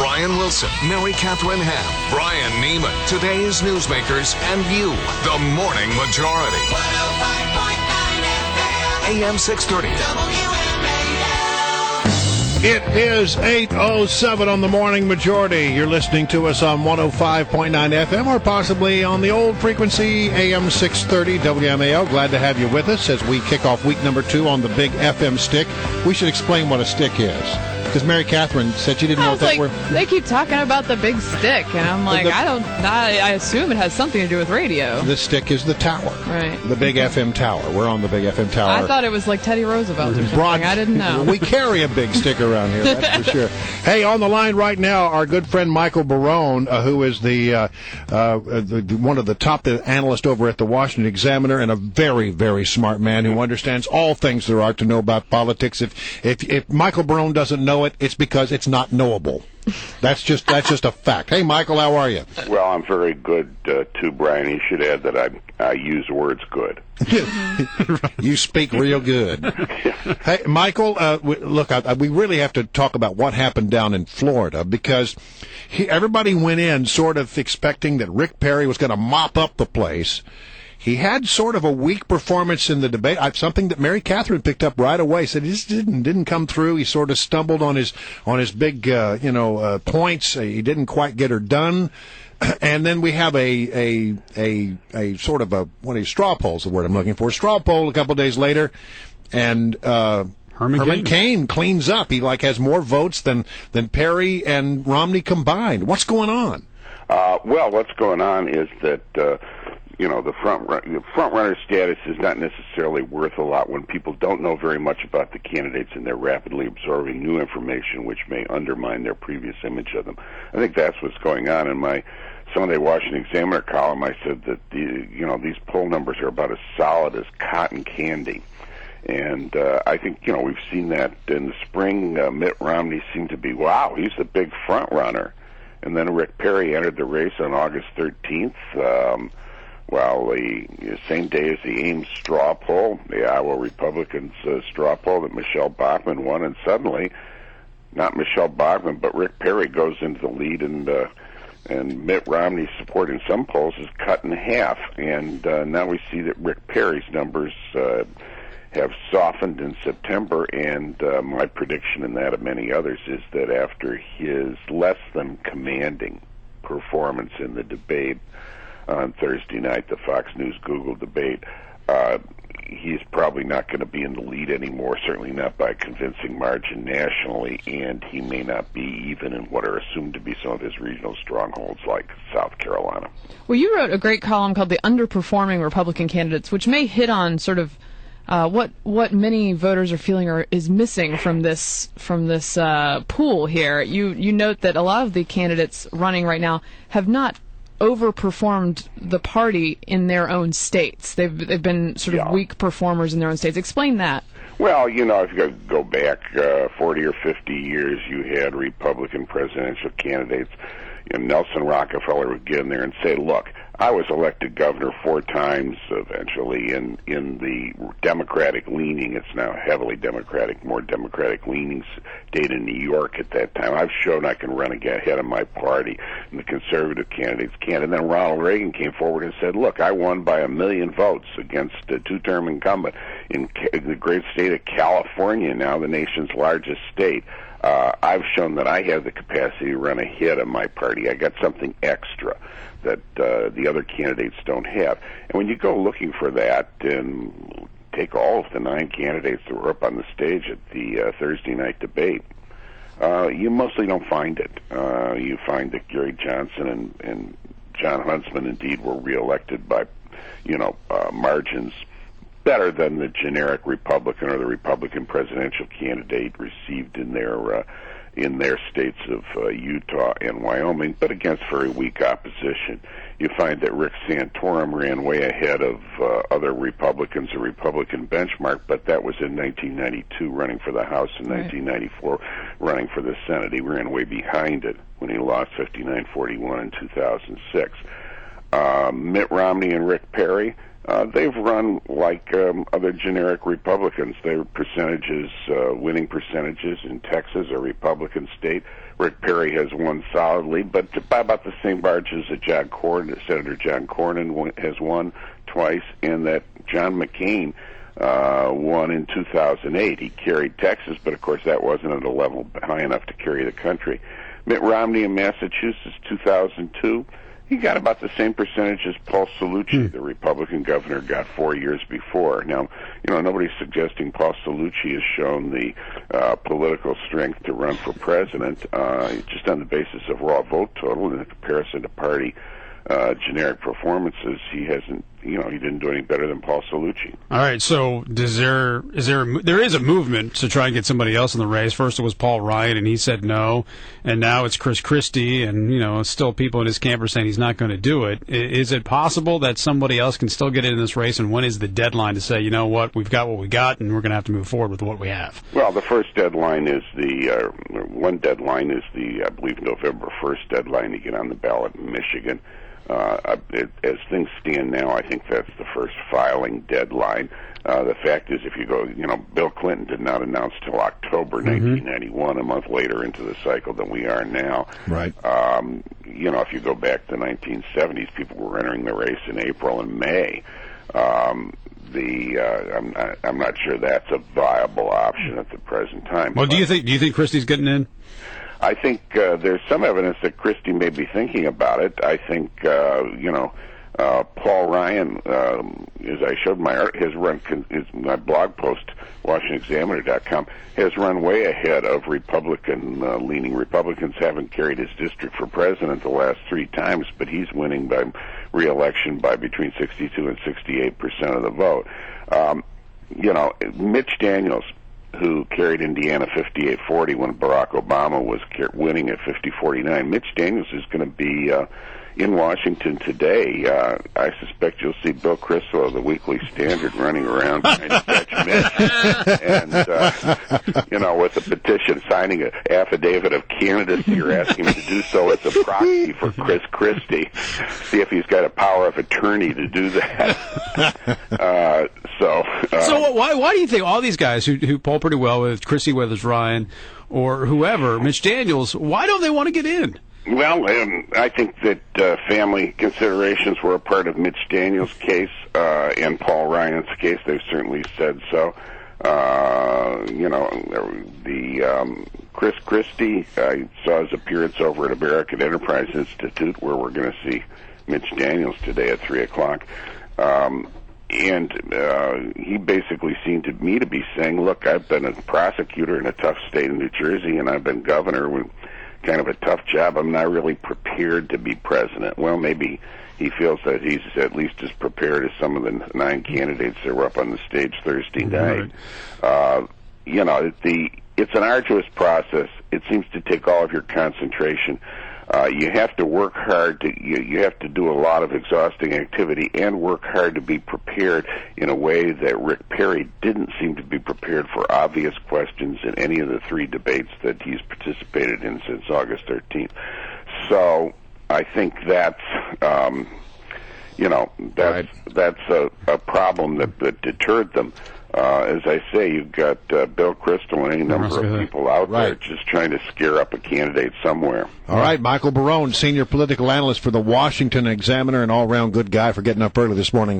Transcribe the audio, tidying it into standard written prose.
Brian Wilson, Mary Catherine Ham, Brian Neiman, today's newsmakers, and you, the Morning Majority. 105.9 FM, AM 630. WMAL. It is 8:07 on the Morning Majority. You're listening to us on 105.9 FM or possibly on the old frequency, AM 630 WMAL. Glad to have you with us as we kick off week number 2 on the big FM stick. We should explain what a stick is, because Mary Catherine said she didn't know what that word. They keep talking about the big stick, and I'm like, I assume it has something to do with radio. The stick is the tower. Right. The big FM tower. We're on the big FM tower. I thought it was like Teddy Roosevelt or something. I didn't know. We carry a big stick around here, that's for sure. Hey, on the line right now, our good friend Michael Barone, who is the one of the top analysts over at the Washington Examiner, and a very, very smart man who understands all things there are to know about politics. If Michael Barone doesn't know it, it's because it's not knowable. That's just a fact. Hey, Michael, how are you? Well, I'm very good, too, Brian. You should add that I use words good. You speak real good. Hey, Michael, look, we really have to talk about what happened down in Florida, because everybody went in sort of expecting that Rick Perry was going to mop up the place. He had sort of a weak performance in the debate, something that Mary Catherine picked up right away. Said he just didn't come through. He sort of stumbled on his big points. He didn't quite get her done. And then we have a sort of a straw poll is the word I'm looking for. Straw poll a couple of days later, and Herman Cain cleans up. He has more votes than Perry and Romney combined. What's going on? Well, what's going on is that the front runner status is not necessarily worth a lot when people don't know very much about the candidates and they're rapidly absorbing new information which may undermine their previous image of them. I think that's what's going on. In my Sunday Washington Examiner column, I said that these poll numbers are about as solid as cotton candy. And I think, we've seen that in the spring. Mitt Romney seemed to be, wow, he's the big front runner. And then Rick Perry entered the race on August 13th. The same day as the Ames straw poll, the Iowa Republicans straw poll, that Michelle Bachmann won, and suddenly, not Michelle Bachmann, but Rick Perry goes into the lead, and Mitt Romney's support in some polls is cut in half. And now we see that Rick Perry's numbers have softened in September, and my prediction, and that of many others, is that after his less than commanding performance in the debate on Thursday night, the Fox News-Google debate, he's probably not going to be in the lead anymore, certainly not by a convincing margin nationally, and he may not be even in what are assumed to be some of his regional strongholds like South Carolina. Well, you wrote a great column called The Underperforming Republican Candidates, which may hit on sort of what many voters are feeling is missing from this pool here. You note that a lot of the candidates running right now have not overperformed the party in their own states. They've been sort of weak performers in their own states. Explain that. Well, if you go back 40 or 50 years, you had Republican presidential candidates. Nelson Rockefeller would get in there and say, look, I was elected governor 4 times eventually in the Democratic leaning, it's now heavily Democratic, more Democratic leaning state in New York at that time. I've shown I can run ahead of my party, and the conservative candidates can't. And then Ronald Reagan came forward and said, look, I won by 1 million votes against a 2-term incumbent in the great state of California, now the nation's largest state. I've shown that I have the capacity to run ahead of my party. I got something extra that the other candidates don't have. And when you go looking for that and take all of the 9 candidates that were up on the stage at the Thursday night debate, you mostly don't find it. You find that Gary Johnson and John Huntsman indeed were reelected by, margins better than the generic Republican or the Republican presidential candidate received in their states of Utah and Wyoming, but against very weak opposition. You find that Rick Santorum ran way ahead of other Republicans, a Republican benchmark, but that was in 1992 running for the House, in 1994 running for the Senate. He ran way behind it when he lost 59-41 in 2006. Mitt Romney and Rick Perry, they've run like other generic Republicans. Their percentages, winning percentages in Texas, a Republican state. Rick Perry has won solidly, but by about the same margins that Senator John Cornyn has won twice, and that John McCain won in 2008. He carried Texas, but of course that wasn't at a level high enough to carry the country. Mitt Romney in Massachusetts, 2002. He got about the same percentage as Paul Cellucci, the Republican governor, got 4 years before. Now, nobody's suggesting Paul Cellucci has shown the political strength to run for president, just on the basis of raw vote total and in comparison to party generic performances. He hasn't, he didn't do any better than Paul Cellucci. All right, so there is a movement to try and get somebody else in the race. First it was Paul Ryan, and he said no, and now it's Chris Christie, and still people in his camp are saying he's not going to do it. Is it possible that somebody else can still get in this race, and when is the deadline to say, you know what we got, and we're going to have to move forward with what we have? Well, the first deadline is I believe, November 1st deadline to get on the ballot in Michigan. As things stand now, I think that's the first filing deadline. The fact is, if you go, Bill Clinton did not announce till October 1991, a month later into the cycle than we are now. Right. If you go back to the 1970s, people were entering the race in April and May. I'm not sure that's a viable option at the present time. Well, do you think Christie's getting in? I think there's some evidence that Christie may be thinking about it. I think, Paul Ryan, as I showed my blog post, WashingtonExaminer.com, has run way ahead of Republican-leaning. Republicans haven't carried his district for president the last 3 times, but he's winning by re-election by between 62 and 68% of the vote. Mitch Daniels, who carried Indiana 58-40 when Barack Obama was winning at 50-49. Mitch Daniels is going to be in Washington today. I suspect you'll see Bill Kristol of the Weekly Standard running around trying to catch Mitch. And, with a petition, signing an affidavit of candidacy or asking him to do so as a proxy for Chris Christie. See if he's got a power of attorney to do that. So why do you think all these guys who poll pretty well, with Christie, whether it's Ryan or whoever, Mitch Daniels, why don't they want to get in? Well, I think that family considerations were a part of Mitch Daniels' case and Paul Ryan's case. They've certainly said so. Chris Christie, I saw his appearance over at American Enterprise Institute, where we're going to see Mitch Daniels today at 3 o'clock. And he basically seemed to me to be saying, look, I've been a prosecutor in a tough state of New Jersey, and I've been governor with kind of a tough job. I'm not really prepared to be president. Well, maybe he feels that he's at least as prepared as some of the 9 candidates that were up on the stage Thursday night. It's an arduous process. It seems to take all of your concentration. You have to work hard. You have to do a lot of exhausting activity and work hard to be prepared in a way that Rick Perry didn't seem to be prepared for obvious questions in any of the 3 debates that he's participated in since August 13th. So I think that's a problem that deterred them. As I say, you've got Bill Kristol and any number of people out there just trying to scare up a candidate somewhere. All right, Michael Barone, senior political analyst for the Washington Examiner, an all-around good guy for getting up early this morning.